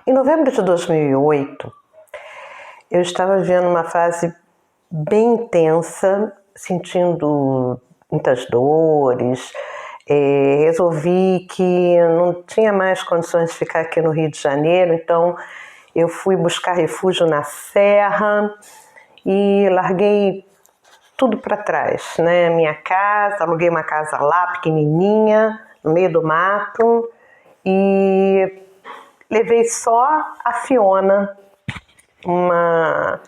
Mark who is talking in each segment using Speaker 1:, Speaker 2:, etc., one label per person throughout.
Speaker 1: Em novembro de 2008, eu estava vivendo uma fase bem intensa, sentindo muitas dores. Resolvi que não tinha mais condições de ficar aqui no Rio de Janeiro, então eu fui buscar refúgio na Serra e larguei tudo para trás, né? Minha casa, aluguei uma casa lá, pequenininha, no meio do mato, e levei só a Fiona, uma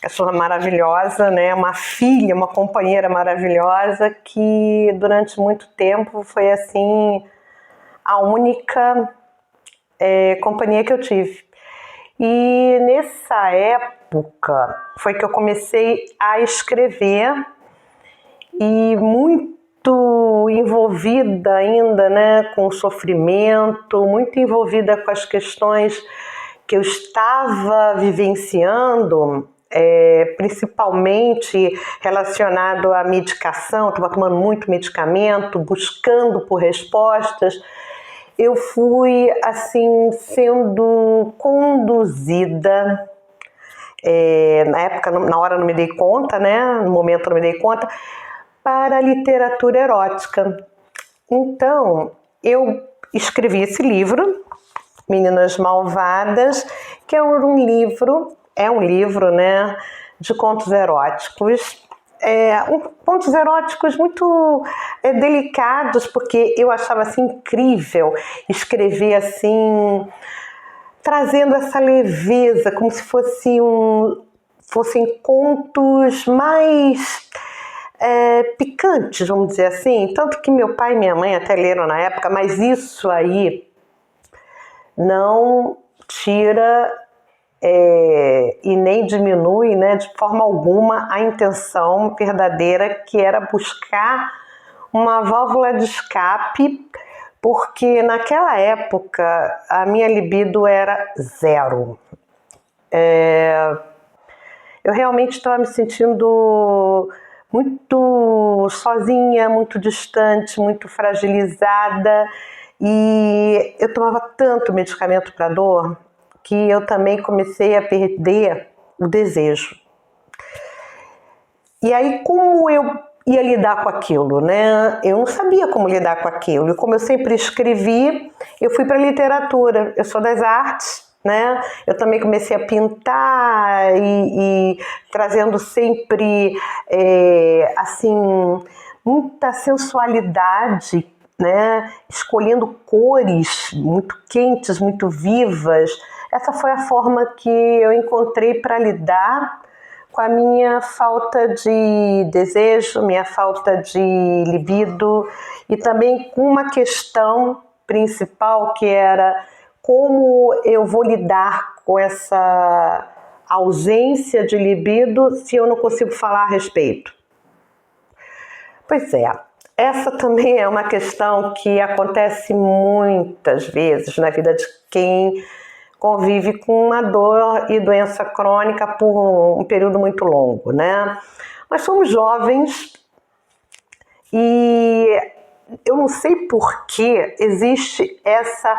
Speaker 1: cachorra maravilhosa, né? Uma filha, uma companheira maravilhosa que durante muito tempo foi assim a única companhia que eu tive. E nessa época foi que eu comecei a escrever e muito envolvida ainda, né, com o sofrimento, muito envolvida com as questões que eu estava vivenciando, principalmente relacionado à medicação. Estava tomando muito medicamento, buscando por respostas. Eu fui assim sendo conduzida, na época, na hora não me dei conta, né? No momento não me dei conta, para a literatura erótica. Então, eu escrevi esse livro, Meninas Malvadas, que é um livro, né, de contos eróticos. Contos eróticos muito delicados, porque eu achava assim incrível escrever assim, trazendo essa leveza, como se fossem contos mais picantes, vamos dizer assim. Tanto que meu pai e minha mãe até leram na época, mas isso aí não tira e nem diminui, né, de forma alguma a intenção verdadeira, que era buscar uma válvula de escape, porque naquela época a minha libido era zero. Eu realmente estava me sentindo muito sozinha, muito distante, muito fragilizada, e eu tomava tanto medicamento para dor que eu também comecei a perder o desejo. E aí, como eu ia lidar com aquilo, né? Eu não sabia como lidar com aquilo. E como eu sempre escrevi, eu fui para a literatura. Eu sou das artes, né? Eu também comecei a pintar e trazendo sempre, assim, muita sensualidade, né? Escolhendo cores muito quentes, muito vivas. Essa foi a forma que eu encontrei para lidar com a minha falta de desejo, minha falta de libido, e também com uma questão principal, que era como eu vou lidar com essa ausência de libido se eu não consigo falar a respeito. Pois é, essa também é uma questão que acontece muitas vezes na vida de quem convive com uma dor e doença crônica por um período muito longo, né? Nós somos jovens e eu não sei por que existe essa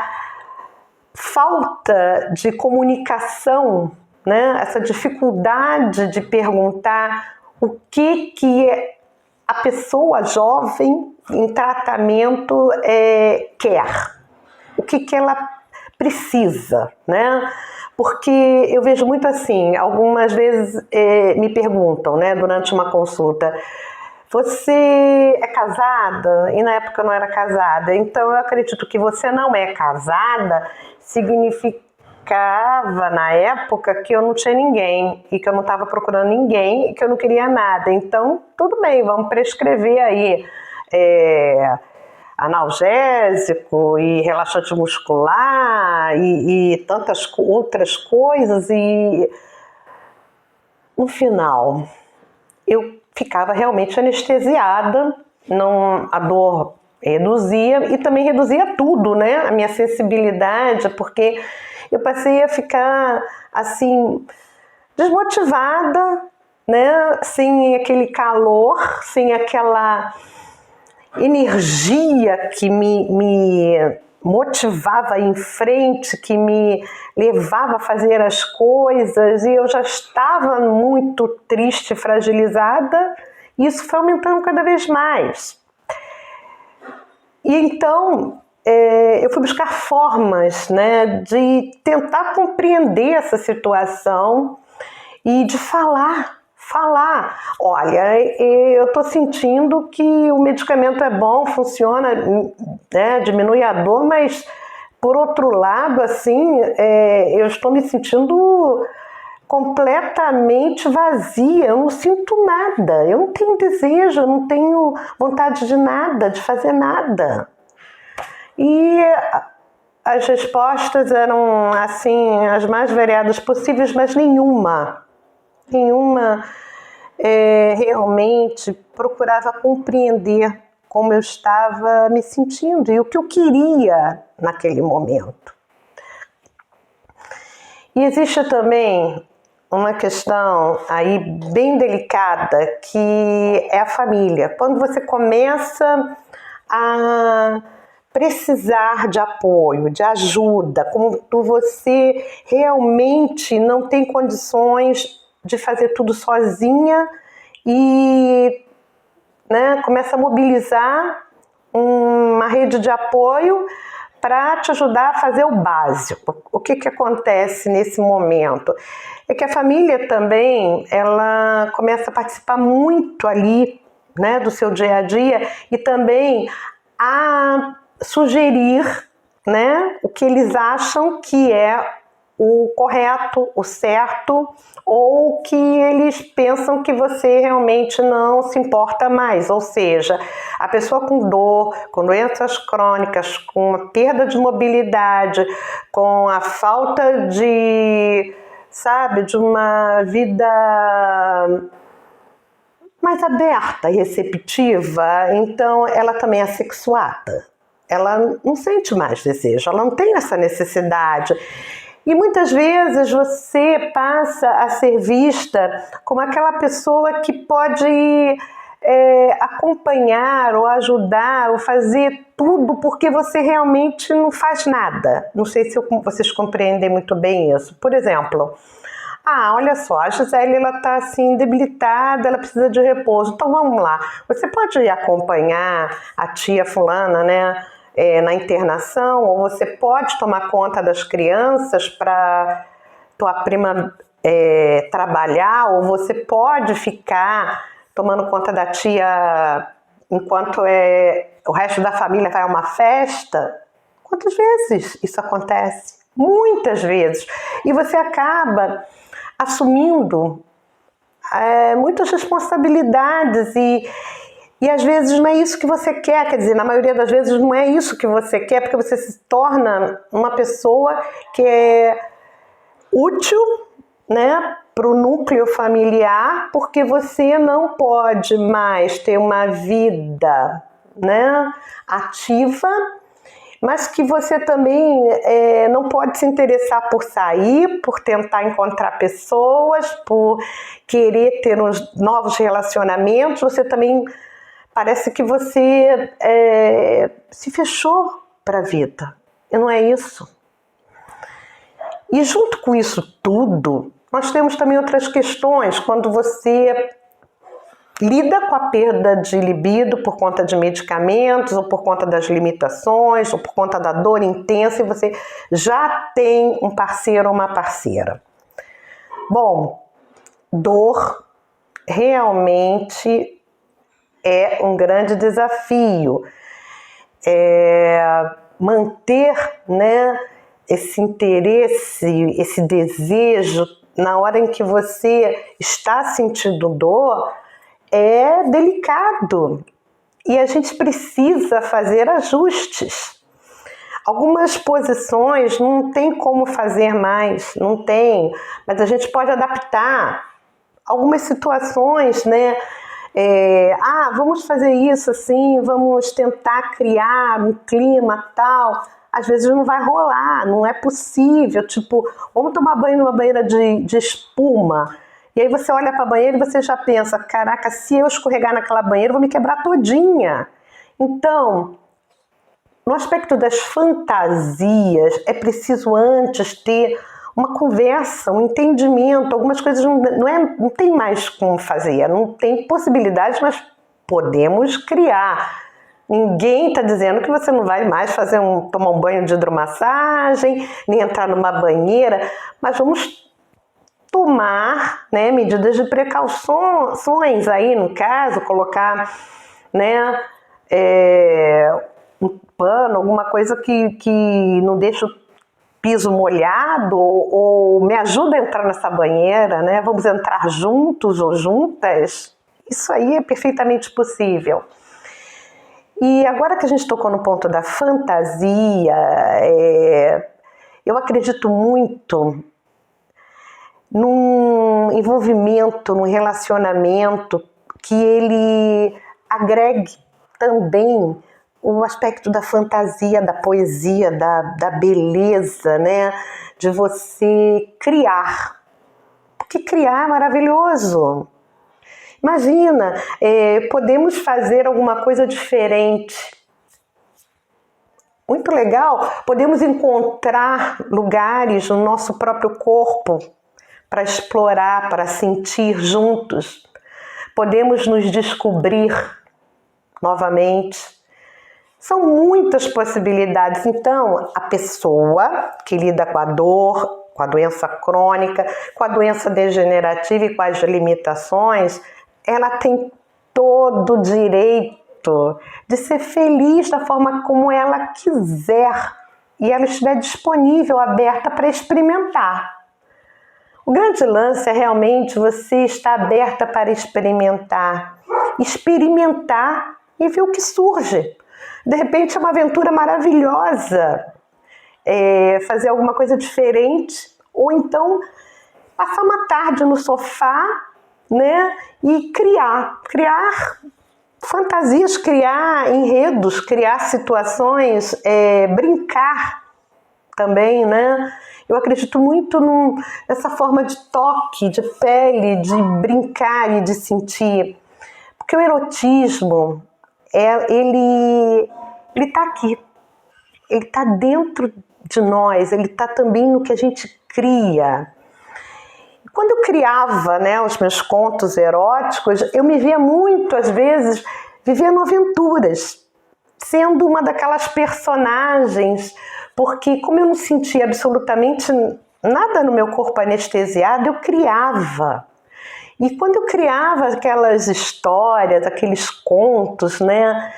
Speaker 1: falta de comunicação, né? Essa dificuldade de perguntar o que a pessoa jovem em tratamento quer, o que ela precisa, né? Porque eu vejo muito assim, algumas vezes me perguntam, né, durante uma consulta: você é casada? E na época eu não era casada. Então eu acredito que você não é casada significava na época que eu não tinha ninguém, e que eu não estava procurando ninguém, e que eu não queria nada. Então tudo bem, vamos prescrever aí analgésico e relaxante muscular e tantas outras coisas, e no final eu ficava realmente anestesiada, a dor reduzia e também reduzia tudo, né? A minha sensibilidade, porque eu passei a ficar assim desmotivada, né? Sem aquele calor, sem aquela energia que me motivava em frente, que me levava a fazer as coisas, e eu já estava muito triste, fragilizada, e isso foi aumentando cada vez mais. E então eu fui buscar formas, né, de tentar compreender essa situação e de falar. Olha, eu estou sentindo que o medicamento é bom, funciona, né, diminui a dor, mas por outro lado, assim, eu estou me sentindo completamente vazia, eu não sinto nada, eu não tenho desejo, eu não tenho vontade de nada, de fazer nada. E as respostas eram, assim, as mais variadas possíveis, mas nenhuma realmente procurava compreender como eu estava me sentindo e o que eu queria naquele momento. E existe também uma questão aí bem delicada, que é a família. Quando você começa a precisar de apoio, de ajuda, quando você realmente não tem condições de fazer tudo sozinha e, né, começa a mobilizar uma rede de apoio para te ajudar a fazer o básico. O que acontece nesse momento? É que a família também, ela começa a participar muito ali, né, do seu dia a dia, e também a sugerir, né, o que eles acham que é o correto, o certo, ou que eles pensam que você realmente não se importa mais. Ou seja, a pessoa com dor, com doenças crônicas, com a perda de mobilidade, com a falta de, sabe, de uma vida mais aberta e receptiva, então ela também é assexuada. Ela não sente mais desejo, ela não tem essa necessidade. E muitas vezes você passa a ser vista como aquela pessoa que pode acompanhar ou ajudar ou fazer tudo porque você realmente não faz nada. Não sei se vocês compreendem muito bem isso. Por exemplo, olha só, a Gisele está assim debilitada, ela precisa de repouso. Então vamos lá, você pode acompanhar a tia fulana, né, na internação, ou você pode tomar conta das crianças para tua prima trabalhar, ou você pode ficar tomando conta da tia enquanto o resto da família vai a uma festa. Quantas vezes isso acontece? Muitas vezes. E você acaba assumindo muitas responsabilidades e às vezes não é isso que você quer, quer dizer, na maioria das vezes não é isso que você quer, porque você se torna uma pessoa que é útil, né, para o núcleo familiar, porque você não pode mais ter uma vida, né, ativa, mas que você também não pode se interessar por sair, por tentar encontrar pessoas, por querer ter uns novos relacionamentos. Você também parece que você se fechou para a vida. E não é isso. E junto com isso tudo, nós temos também outras questões. Quando você lida com a perda de libido por conta de medicamentos, ou por conta das limitações, ou por conta da dor intensa, e você já tem um parceiro ou uma parceira. Bom, dor realmente é um grande desafio. Manter, né, esse interesse, esse desejo, na hora em que você está sentindo dor, é delicado e a gente precisa fazer ajustes. Algumas posições não tem como fazer mais, não tem, mas a gente pode adaptar. Algumas situações, né? Vamos fazer isso assim, vamos tentar criar um clima tal. Às vezes não vai rolar, não é possível. Tipo, vamos tomar banho numa banheira de espuma. E aí você olha para a banheira e você já pensa, caraca, se eu escorregar naquela banheira eu vou me quebrar todinha. Então, no aspecto das fantasias, é preciso antes ter uma conversa, um entendimento. Algumas coisas não tem mais como fazer, não tem possibilidade, mas podemos criar. Ninguém está dizendo que você não vai mais tomar um banho de hidromassagem, nem entrar numa banheira, mas vamos tomar, né, medidas de precauções aí, no caso, colocar, né, um pano, alguma coisa que não deixe o piso molhado, ou me ajuda a entrar nessa banheira, né? Vamos entrar juntos ou juntas. Isso aí é perfeitamente possível. E agora que a gente tocou no ponto da fantasia, eu acredito muito num envolvimento, num relacionamento que ele agregue também o aspecto da fantasia, da poesia, da beleza, né? De você criar. Porque criar é maravilhoso. Imagina, podemos fazer alguma coisa diferente. Muito legal. Podemos encontrar lugares no nosso próprio corpo para explorar, para sentir juntos. Podemos nos descobrir novamente. São muitas possibilidades. Então, a pessoa que lida com a dor, com a doença crônica, com a doença degenerativa e com as limitações, ela tem todo o direito de ser feliz da forma como ela quiser e ela estiver disponível, aberta para experimentar. O grande lance é realmente você estar aberta para experimentar e ver o que surge. De repente é uma aventura maravilhosa, fazer alguma coisa diferente, ou então passar uma tarde no sofá, né, e criar fantasias, criar enredos, criar situações, brincar também, né? Eu acredito muito nessa forma de toque, de pele, de brincar e de sentir, porque o erotismo ele está aqui, ele está dentro de nós, ele está também no que a gente cria. Quando eu criava, né, os meus contos eróticos, eu me via muito, às vezes, vivendo aventuras, sendo uma daquelas personagens, porque como eu não sentia absolutamente nada no meu corpo anestesiado, eu criava. E quando eu criava aquelas histórias, aqueles contos, né,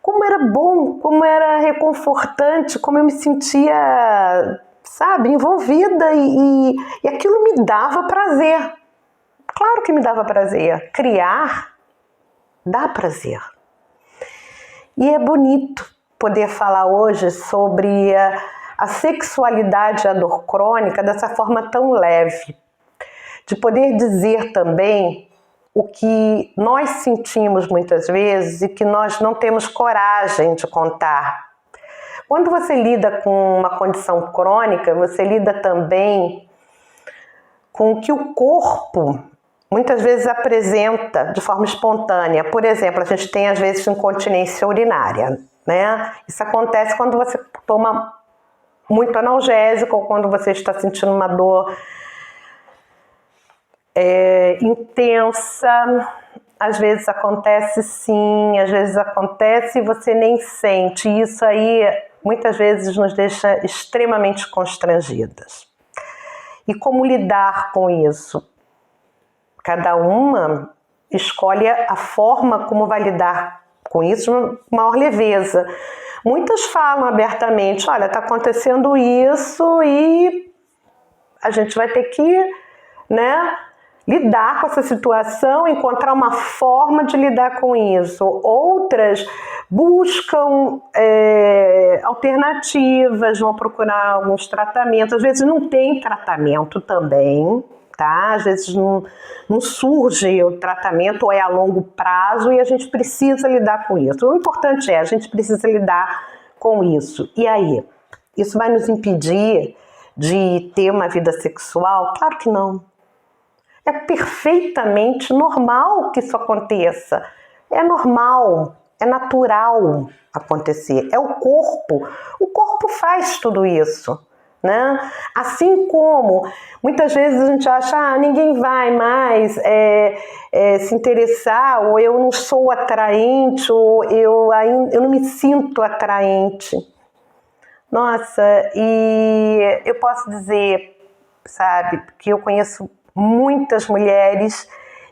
Speaker 1: como era bom, como era reconfortante, como eu me sentia, sabe, envolvida e aquilo me dava prazer. Claro que me dava prazer. Criar dá prazer. E é bonito poder falar hoje sobre a sexualidade e a dor crônica dessa forma tão leve. De poder dizer também o que nós sentimos muitas vezes e que nós não temos coragem de contar. Quando você lida com uma condição crônica, você lida também com o que o corpo muitas vezes apresenta de forma espontânea. Por exemplo, a gente tem às vezes incontinência urinária, né? Isso acontece quando você toma muito analgésico ou quando você está sentindo uma dor intensa. Às vezes acontece sim, às vezes acontece e você nem sente. Isso aí muitas vezes nos deixa extremamente constrangidas. E como lidar com isso? Cada uma escolhe a forma como vai lidar com isso de maior leveza. Muitas falam abertamente, olha, está acontecendo isso e a gente vai ter que, né, lidar com essa situação, encontrar uma forma de lidar com isso. Outras buscam alternativas, vão procurar alguns tratamentos. Às vezes não tem tratamento também, tá? Às vezes não surge o tratamento ou é a longo prazo e a gente precisa lidar com isso. O importante a gente precisa lidar com isso. E aí? Isso vai nos impedir de ter uma vida sexual? Claro que não. É perfeitamente normal que isso aconteça. É normal é natural acontecer, é o corpo faz tudo isso, né? Assim como muitas vezes a gente acha, ninguém vai mais se interessar, ou eu não sou atraente, ou eu não me sinto atraente. Nossa, e eu posso dizer, sabe, que eu conheço muitas mulheres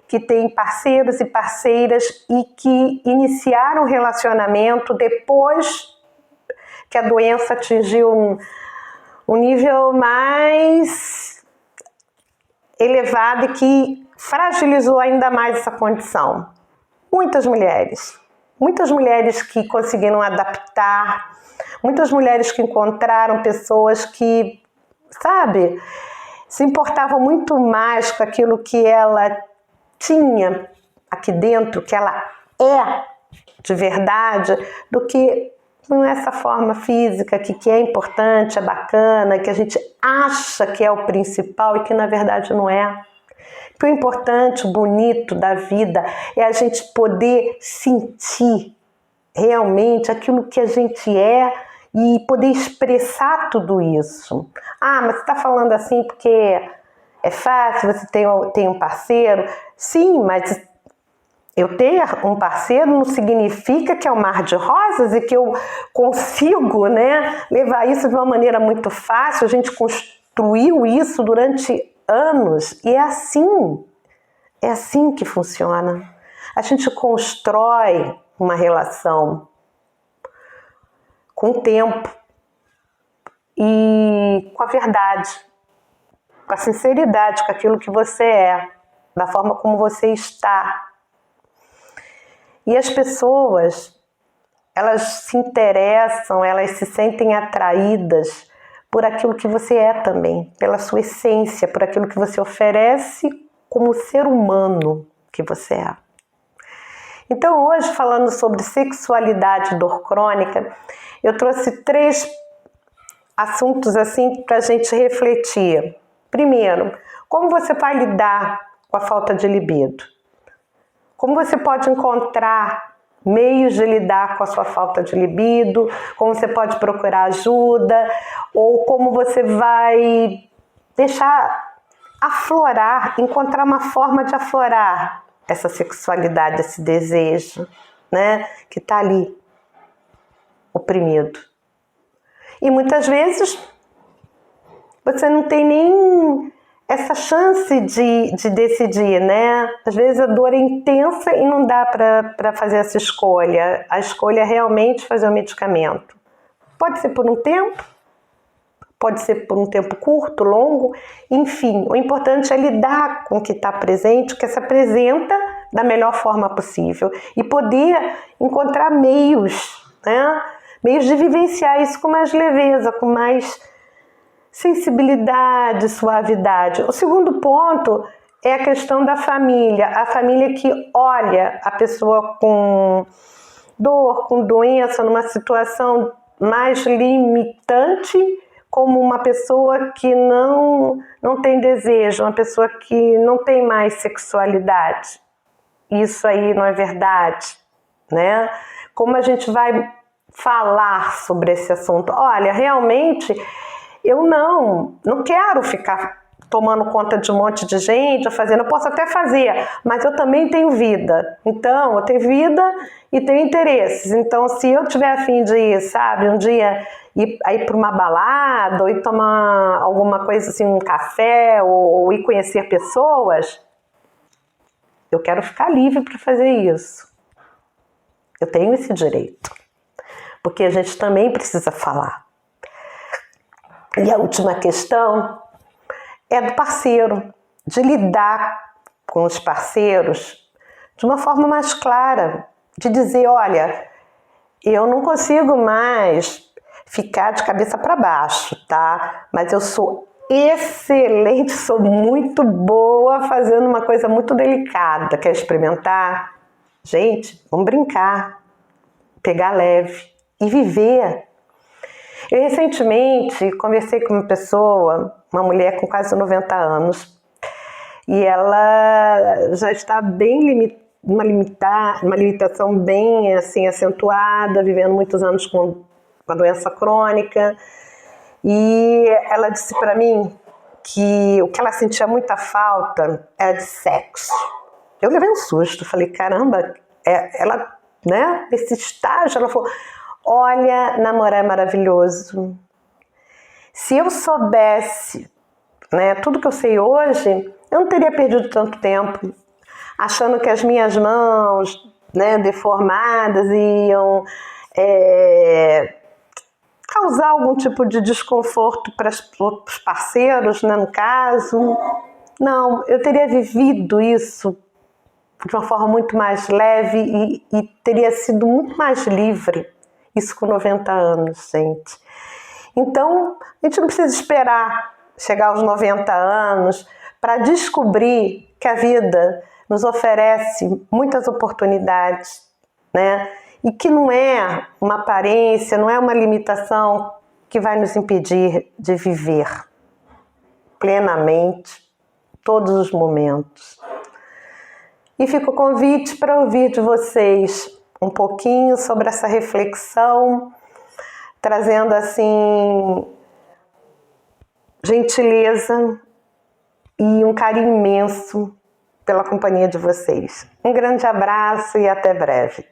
Speaker 1: que têm parceiros e parceiras e que iniciaram relacionamento depois que a doença atingiu um nível mais elevado e que fragilizou ainda mais essa condição. Muitas mulheres que conseguiram adaptar, muitas mulheres que encontraram pessoas que, sabe, se importavam muito mais com aquilo que ela tinha aqui dentro, que ela é de verdade, do que com essa forma física que é importante, é bacana, que a gente acha que é o principal e que na verdade não é. O importante, o bonito da vida é a gente poder sentir realmente aquilo que a gente é e poder expressar tudo isso. Ah, mas você está falando assim porque é fácil, você tem um parceiro? Sim, mas eu ter um parceiro não significa que é um mar de rosas e que eu consigo, né, levar isso de uma maneira muito fácil. A gente construiu isso durante anos e é assim que funciona. A gente constrói uma relação com o tempo e com a verdade, com a sinceridade, com aquilo que você é, da forma como você está. E as pessoas, elas se interessam, elas se sentem atraídas por aquilo que você é também, pela sua essência, por aquilo que você oferece como ser humano que você é. Então hoje, falando sobre sexualidade e dor crônica, eu trouxe 3 assuntos assim para a gente refletir. Primeiro, como você vai lidar com a falta de libido? Como você pode encontrar meios de lidar com a sua falta de libido? Como você pode procurar ajuda? Ou como você vai deixar aflorar, encontrar uma forma de aflorar essa sexualidade, esse desejo, né, que está ali, oprimido. E muitas vezes você não tem nem essa chance de decidir, né? Às vezes a dor é intensa e não dá para fazer essa escolha. A escolha é realmente fazer o medicamento. Pode ser por um tempo, pode ser por um tempo curto, longo, enfim. O importante é lidar com o que está presente, o que se apresenta da melhor forma possível e poder encontrar meios, né? Meios de vivenciar isso com mais leveza, com mais sensibilidade, suavidade. O segundo ponto é a questão da família. A família que olha a pessoa com dor, com doença, numa situação mais limitante, como uma pessoa que não tem desejo, uma pessoa que não tem mais sexualidade. Isso aí não é verdade, né? Como a gente vai falar sobre esse assunto? Olha, realmente eu não quero ficar tomando conta de um monte de gente, eu posso até fazer, mas eu também tenho vida. Então, eu tenho vida e tenho interesses. Então, se eu tiver a fim de ir, sabe, um dia ir para uma balada, ou ir tomar alguma coisa assim, um café, ou ir conhecer pessoas, eu quero ficar livre para fazer isso. Eu tenho esse direito. Porque a gente também precisa falar. E a última questão é do parceiro, de lidar com os parceiros de uma forma mais clara, de dizer, olha, eu não consigo mais ficar de cabeça para baixo, tá? Mas eu sou excelente, sou muito boa fazendo uma coisa muito delicada. Quer experimentar? Gente, vamos brincar, pegar leve e viver. Eu recentemente conversei com uma pessoa, uma mulher com quase 90 anos, e ela já está bem uma limitação bem assim acentuada, vivendo muitos anos com a doença crônica. E ela disse para mim que o que ela sentia muita falta era de sexo. Eu levei um susto, falei, caramba, ela, né, nesse estágio, ela falou, olha, namorar é maravilhoso. Se eu soubesse, né, tudo que eu sei hoje, eu não teria perdido tanto tempo achando que as minhas mãos, né, deformadas iam causar algum tipo de desconforto para os parceiros, né, no caso. Não, eu teria vivido isso de uma forma muito mais leve e teria sido muito mais livre. Isso com 90 anos, gente. Então, a gente não precisa esperar chegar aos 90 anos para descobrir que a vida nos oferece muitas oportunidades, né? E que não é uma aparência, não é uma limitação que vai nos impedir de viver plenamente todos os momentos. E fica o convite para ouvir de vocês um pouquinho sobre essa reflexão, trazendo assim gentileza e um carinho imenso pela companhia de vocês. Um grande abraço e até breve.